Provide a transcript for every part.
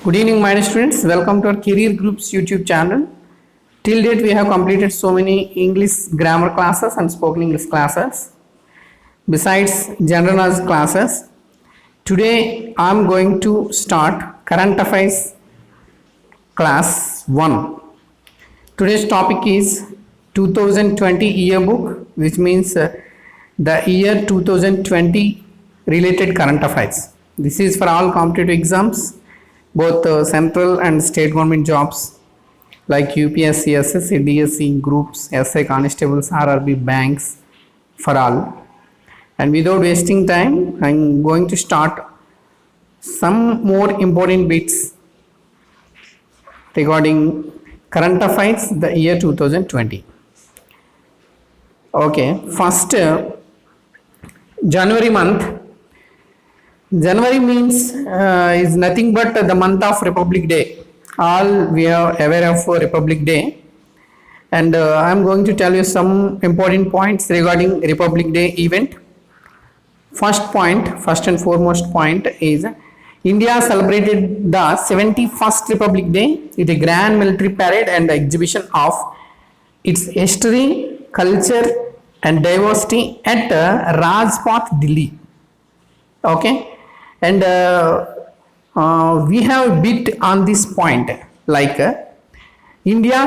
Good evening, my dear students. Welcome to our Career Groups YouTube channel. Till date, we have completed so many English grammar classes and spoken English classes. Besides general knowledge classes, today I am going to start current affairs class 1. Today's topic is 2020 yearbook, which means the year 2020 related current affairs. This is for all competitive exams, both central and state government jobs like UPSC, SSC, DSC, groups, SA, constables, RRB, banks, for all. And without wasting time, I am going to start some more important bits regarding current affairs the year 2020. Okay, first January month. January means is nothing but the month of Republic Day. All we are aware of Republic Day, and I am going to tell you some important points regarding Republic Day event. First and foremost point is India celebrated the 71st Republic Day with a grand military parade and exhibition of its history, culture and diversity at Rajpath, Delhi. Okay, and we have a bit on this point, like India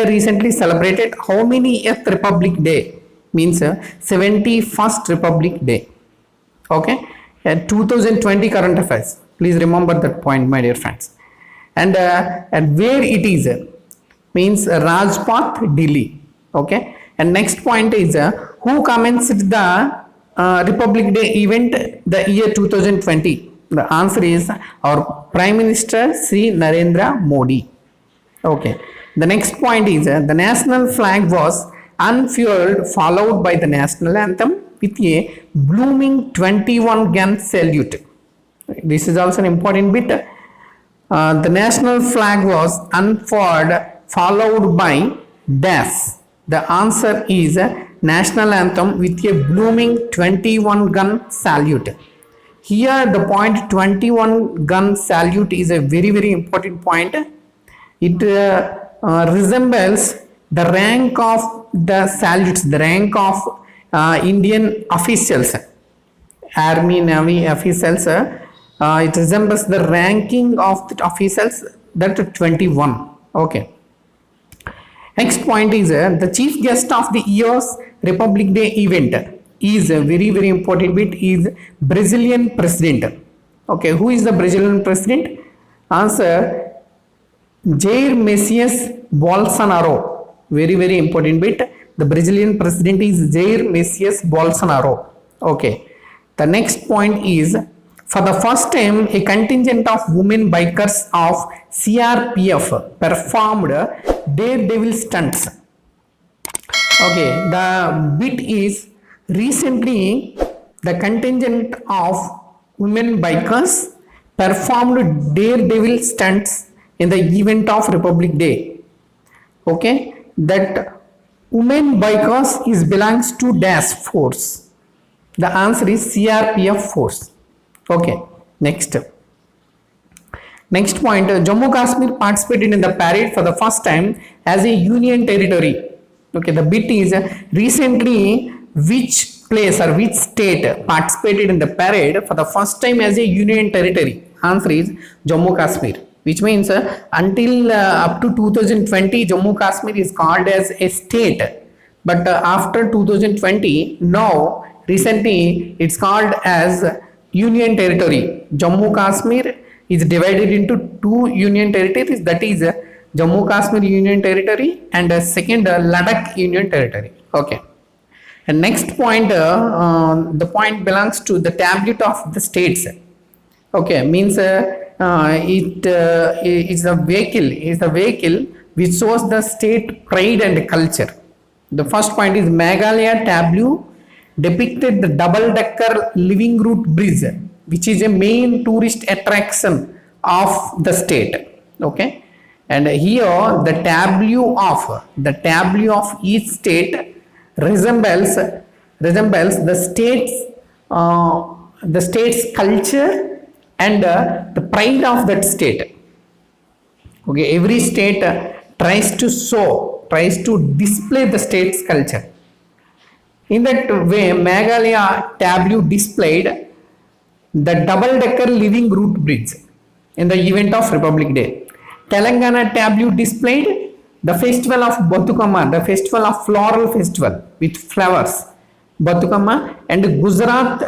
recently celebrated how many Republic Day? Means 71st Republic Day. Okay, and 2020 current affairs. Please remember that point, my dear friends. And where it is means Rajpath, Delhi. Okay, and next point is who commenced the Republic Day event the year 2020. The answer is our Prime Minister Sri Narendra Modi. Okay. The next point is the national flag was unfurled, followed by the national anthem with a blooming 21-gun salute. This is also an important bit. The national flag was unfurled, followed by dash. The answer is national anthem with a blooming 21-gun salute. Here the point 21-gun salute is a very important point. It resembles the rank of the salutes, the rank of Indian officials, Army, Navy officials. It resembles the ranking of the officials, that 21. Okay. Next point is the chief guest of the year's Republic Day event is a very important bit, is Brazilian president. Okay, who is the Brazilian president? Answer Jair Messias Bolsonaro. Very important bit. The Brazilian president is Jair Messias Bolsonaro. Okay. The next point is for the first time a contingent of women bikers of CRPF performed daredevil stunts. Okay, the bit is recently the contingent of women bikers performed daredevil stunts in the event of Republic Day. Okay, that women bikers is belongs to dash force. The answer is CRPF force. Okay, next point, Jammu Kashmir participated in the parade for the first time as a union territory. Okay, the bit is recently which place or which state participated in the parade for the first time as a union territory. Answer is Jammu Kashmir, which means until up to 2020 Jammu Kashmir is called as a state, but after 2020 now recently it's called as union territory. Jammu Kashmir is divided into two union territories, that is Jammu Kashmir Union Territory and second Ladakh Union Territory. Okay. And next point, the point belongs to the tablet of the states. Okay, means it is a vehicle which shows the state pride and culture. The first point is Meghalaya tableau depicted the double-decker living root bridge, which is a main tourist attraction of the state. Okay, and here the tableau of each state resembles the state's culture and the pride of that state. Okay, every state tries to display the state's culture. In that way, Meghalaya tableau displayed the double-decker living root bridge in the event of Republic Day. Telangana tableau displayed the festival of Batukama, the festival of floral festival with flowers, Batukama, and Gujarat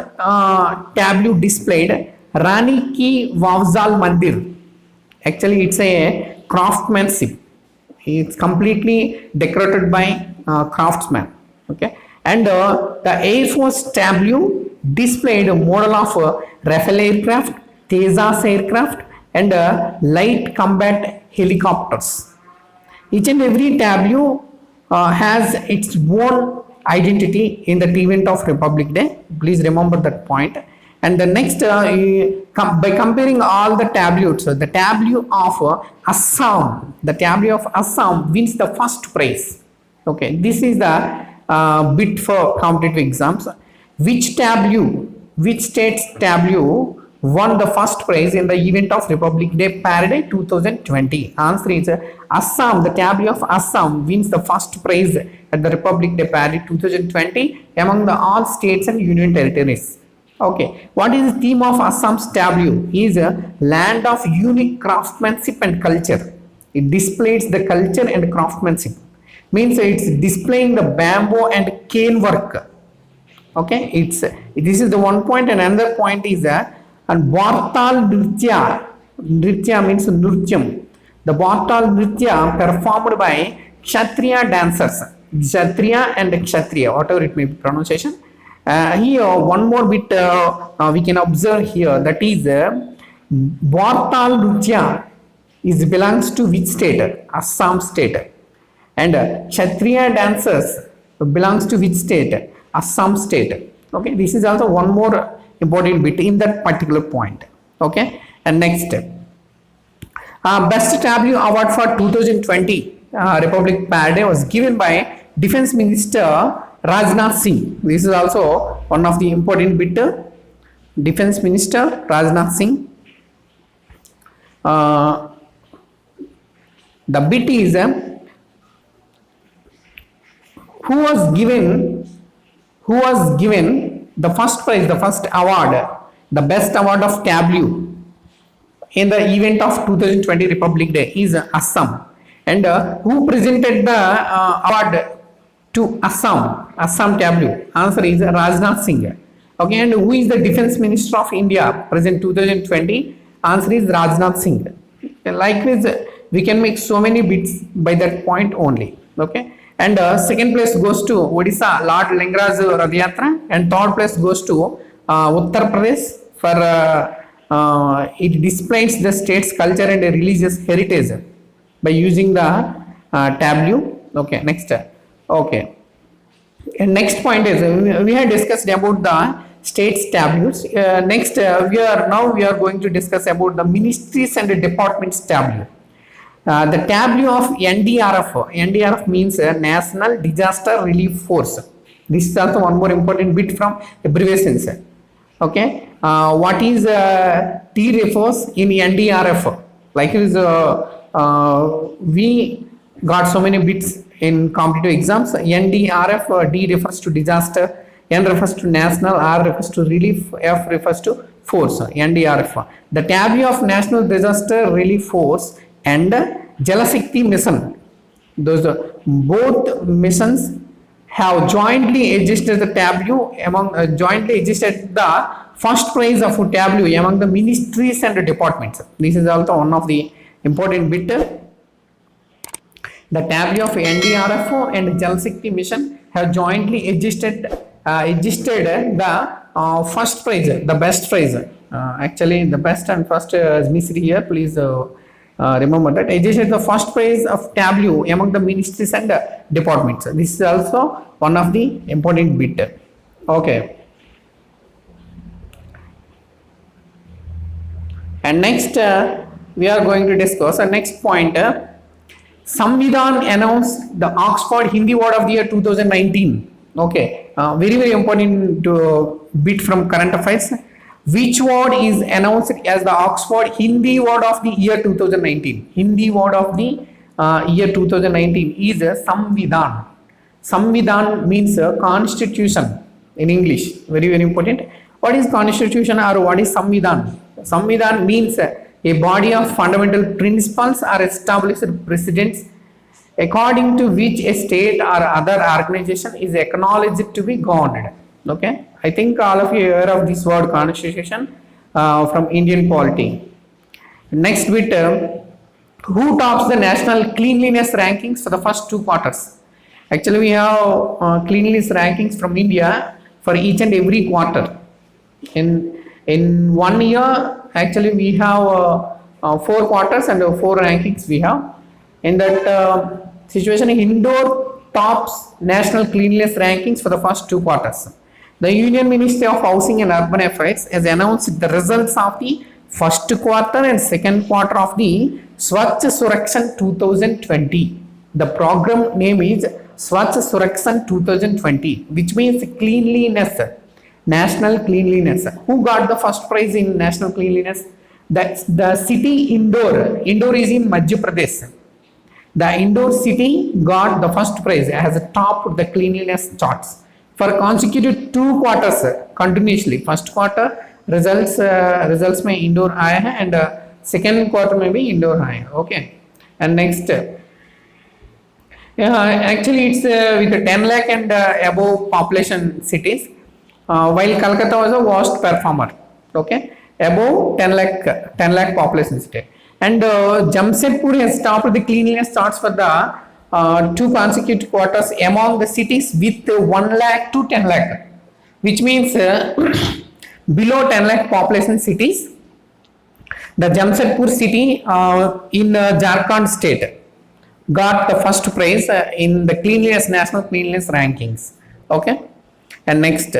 tableau displayed Rani Ki Vavzal Mandir. Actually, it's a craftsmanship. It's completely decorated by craftsmen. Okay, and the Air Force tableau displayed a model of Rafale aircraft, Tejas aircraft, and light combat helicopters. Each and every tableau has its own identity in the event of Republic Day. Please remember that point. And the next, by comparing all the tableaus, the tableau of Assam wins the first prize. Okay, this is the bit for competitive exams. Which state's tableau won the first prize in the event of Republic Day Parade 2020? Answer is Assam. The tableau of Assam wins the first prize at the Republic Day Parade 2020 among the all states and union territories. Okay, what is the theme of Assam's tableau? Is a land of unique craftsmanship and culture. It displays the culture and craftsmanship. Means it's displaying the bamboo and cane work. Okay, this is the one point, and another point is and Bhartal Nritya. Nritya means Nrutyam. The Bhartal Nritya performed by Kshatriya dancers. Kshatriya and Kshatriya, whatever it may be pronunciation. Here one more bit we can observe here, that is Bhartal Nritya belongs to which state? Assam state. And Kshatriya dancers belongs to which state? Assam state. Okay, this is also one more important bit in that particular point. Okay, and next, best tableau award for 2020 Republic Parade was given by Defense Minister Rajnath Singh. This is also one of the important bit. Defense Minister Rajnath Singh. The bit is who was given the first prize, the first award, the best award of tableau in the event of 2020 Republic Day is Assam. And who presented the award to Assam tableau? Answer is Rajnath Singh. Okay, and who is the Defense Minister of India present 2020? Answer is Rajnath Singh. Likewise, we can make so many bits by that point only. Okay, and second place goes to Odisha, Lord Lingaraj Radhyatra, and third place goes to Uttar Pradesh for it displays the state's culture and religious heritage by using the tableau. Okay, next. Okay, and next point is we have discussed about the state's tableaus. Next, we are going to discuss about the ministries and departments tableau. The tableau of NDRF. NDRF means National Disaster Relief Force. This is also one more important bit from abbreviations. Okay, what is T refers in NDRF? Like we got so many bits in competitive exams. NDRF, D refers to disaster, N refers to national, R refers to relief, F refers to force. NDRF. The tableau of National Disaster Relief Force and Jalashakti mission. Those both missions have jointly adjusted the tableau among the first prize of tableau among the ministries and departments. This is also one of the important bit. The tableau of NDRF and Jalashakti mission have jointly adjusted the first prize, the best prize. Actually, the best and first is missed here. Please remember that. Adjusted the first prize of tableau among the ministries and departments. This is also one of the important bit. Okay. And next, we are going to discuss the next point. Samvidhan announced the Oxford Hindi Word of the Year 2019. Okay, very important bit from current affairs. Which word is announced as the Oxford Hindi word of the year 2019? Hindi word of the year 2019 is Samvidhan. Samvidhan means constitution in English. Very, very important. What is constitution or what is Samvidhan? Samvidhan means a body of fundamental principles or established precedents according to which a state or other organization is acknowledged to be governed. Okay, I think all of you are aware of this word constitution from Indian polity. Next bit, who tops the national cleanliness rankings for the first 2 quarters? Actually, we have cleanliness rankings from India for each and every quarter. In 1 year, actually we have 4 quarters and 4 rankings we have. In that situation, Indore tops national cleanliness rankings for the first 2 quarters. The Union Ministry of Housing and Urban Affairs has announced the results of the first quarter and second quarter of the Swachh Surakshan 2020. The program name is Swachh Surakshan 2020, which means cleanliness, national cleanliness. Who got the first prize in national cleanliness? That's the city Indore. Indore is in Madhya Pradesh. The Indore city got the first prize, has topped the cleanliness charts for consecutive 2 quarters continuously. First quarter results may Indore आया है and second quarter में भी Indore आया. Okay, and next actually it's with 10 lakh and above population cities, while Calcutta was a worst performer. Okay, above 10 lakh population city. And Jamshedpur has topped the cleanliness charts for the 2 consecutive quarters among the cities with 1 lakh to 10 lakh, which means below 10 lakh population cities. The Jamshedpur city in Jharkhand state got the first prize in the cleanliness, national cleanliness rankings. Okay, and next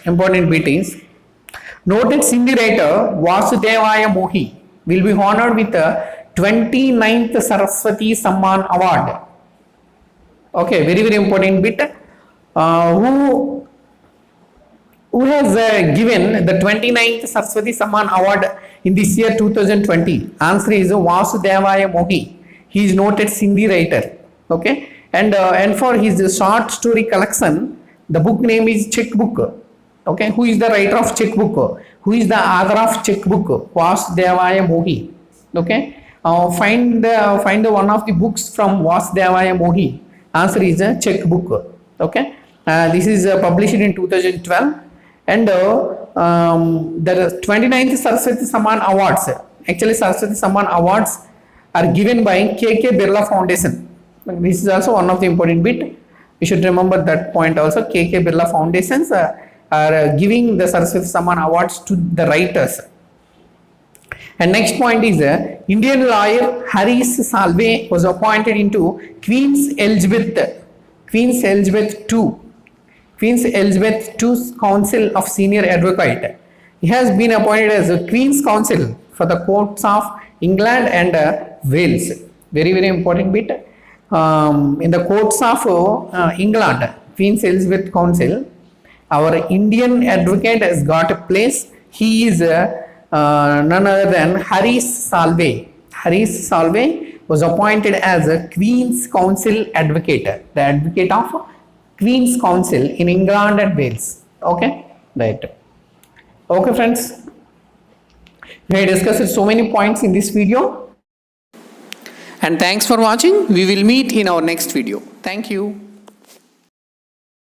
important bit is noted Sindhi writer Vasudevaya Mohi will be honored with the 29th Saraswati Samman Award. Okay, very, very important bit. Who has given the 29th Saraswati Samman Award in this year 2020? Answer is Vasudevaya Mohi. He is noted Sindhi writer. Okay, and for his short story collection, the book name is Checkbook. Okay, who is the writer of Checkbook? Who is the author of Checkbook? Vasudevaya Mohi. Okay, find one of the books from Vasudevaya Mohi. Answer is Checkbook. Okay, this is published in 2012, and the 29th Saraswati Samman Awards. Actually, Saraswati Samman Awards are given by KK Birla Foundation. This is also one of the important bit. We should remember that point also. KK Birla Foundations are giving the Saraswati Samman Awards to the writers. And next point is Indian lawyer Harish Salve was appointed into Queen's Elizabeth II's Council of Senior Advocate. He has been appointed as a Queen's Counsel for the courts of England and Wales. Very, very important bit. In the courts of England, Queen's Elizabeth Council, our Indian advocate has got a place. He is none other than Harish Salve. Harish Salve was appointed as a Queen's Counsel advocate, the advocate of Queen's Counsel in England and Wales. Okay, right. Okay, friends. We have discussed so many points in this video. And thanks for watching. We will meet in our next video. Thank you.